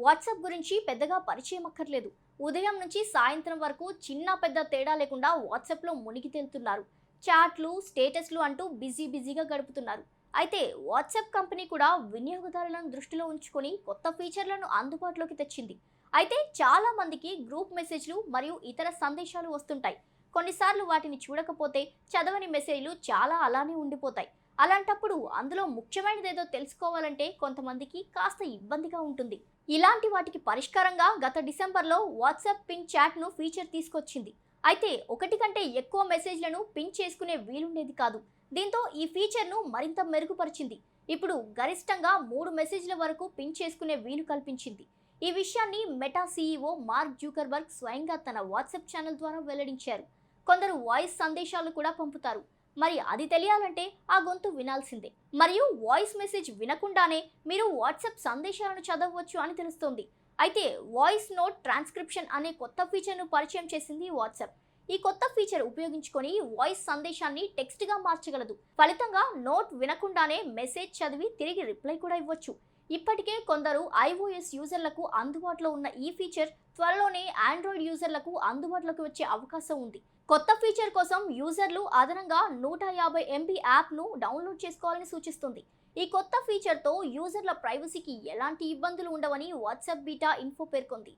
WhatsApp గురించి పెద్దగా పరిచయం అక్కర్లేదు. ఉదయం నుంచి సాయంత్రం వరకు చిన్న పెద్ద తేడా లేకుండా వాట్సాప్లో మునిగి తేలుతున్నారు. చాట్లు, స్టేటస్లు అంటూ బిజీగా గడుపుతున్నారు. అయితే వాట్సాప్ కంపెనీ కూడా వినియోగదారులను దృష్టిలో ఉంచుకొని కొత్త ఫీచర్లను అందుబాటులోకి తెచ్చింది. అయితే చాలా మందికి గ్రూప్ మెసేజ్లు మరియు ఇతర సందేశాలు వస్తుంటాయి. కొన్నిసార్లు వాటిని చూడకపోతే చదవని మెసేజ్లు చాలా అలానే ఉండిపోతాయి. అలాంటప్పుడు అందులో ముఖ్యమైనదేదో తెలుసుకోవాలంటే కొంతమందికి కాస్త ఇబ్బందిగా ఉంటుంది. ఇలాంటి వాటికి పరిష్కారంగా గత డిసెంబర్లో వాట్సాప్ పిన్ చాట్ను ఫీచర్ తీసుకొచ్చింది. అయితే ఒకటి కంటే ఎక్కువ మెసేజ్లను పిన్ చేసుకునే వీలుండేది కాదు. దీంతో ఈ ఫీచర్ను మరింత మెరుగుపరిచింది. ఇప్పుడు గరిష్టంగా 3 మెసేజ్ల వరకు పిన్ చేసుకునే వీలు కల్పించింది. ఈ విషయాన్ని మెటా సీఈఓ మార్క్ జూకర్బర్గ్ స్వయంగా తన వాట్సాప్ ఛానల్ ద్వారా వెల్లడించారు. కొందరు వాయిస్ సందేశాలు కూడా పంపుతారు. మరి అది తెలియాలంటే ఆ గొంతు వినాల్సిందే. మరియు వాయిస్ మెసేజ్ వినకుండానే మీరు వాట్సాప్ సందేశాలను చదవవచ్చు అని తెలుస్తోంది. అయితే వాయిస్ నోట్ ట్రాన్స్క్రిప్షన్ అనే కొత్త ఫీచర్ను పరిచయం చేసింది వాట్సాప్. ఈ కొత్త ఫీచర్ ఉపయోగించుకొని వాయిస్ సందేశాన్ని టెక్స్ట్గా మార్చగలదు. ఫలితంగా నోట్ వినకుండానే మెసేజ్ చదివి తిరిగి రిప్లై కూడా ఇవ్వచ్చు. ఇప్పటికే కొందరు iOS యూజర్లకు అందుబాటులో ఉన్న ఈ ఫీచర్ త్వరలోనే ఆండ్రాయిడ్ యూజర్లకు అందుబాటులోకి వచ్చే అవకాశం ఉంది. కొత్త ఫీచర్ కోసం యూజర్లు అదనంగా 150 MB యాప్ను డౌన్లోడ్ చేసుకోవాలని సూచిస్తుంది. ఈ కొత్త ఫీచర్తో యూజర్ల ప్రైవసీకి ఎలాంటి ఇబ్బందులు ఉండవని వాట్సాప్ బీటా ఇన్ఫో పేర్కొంది.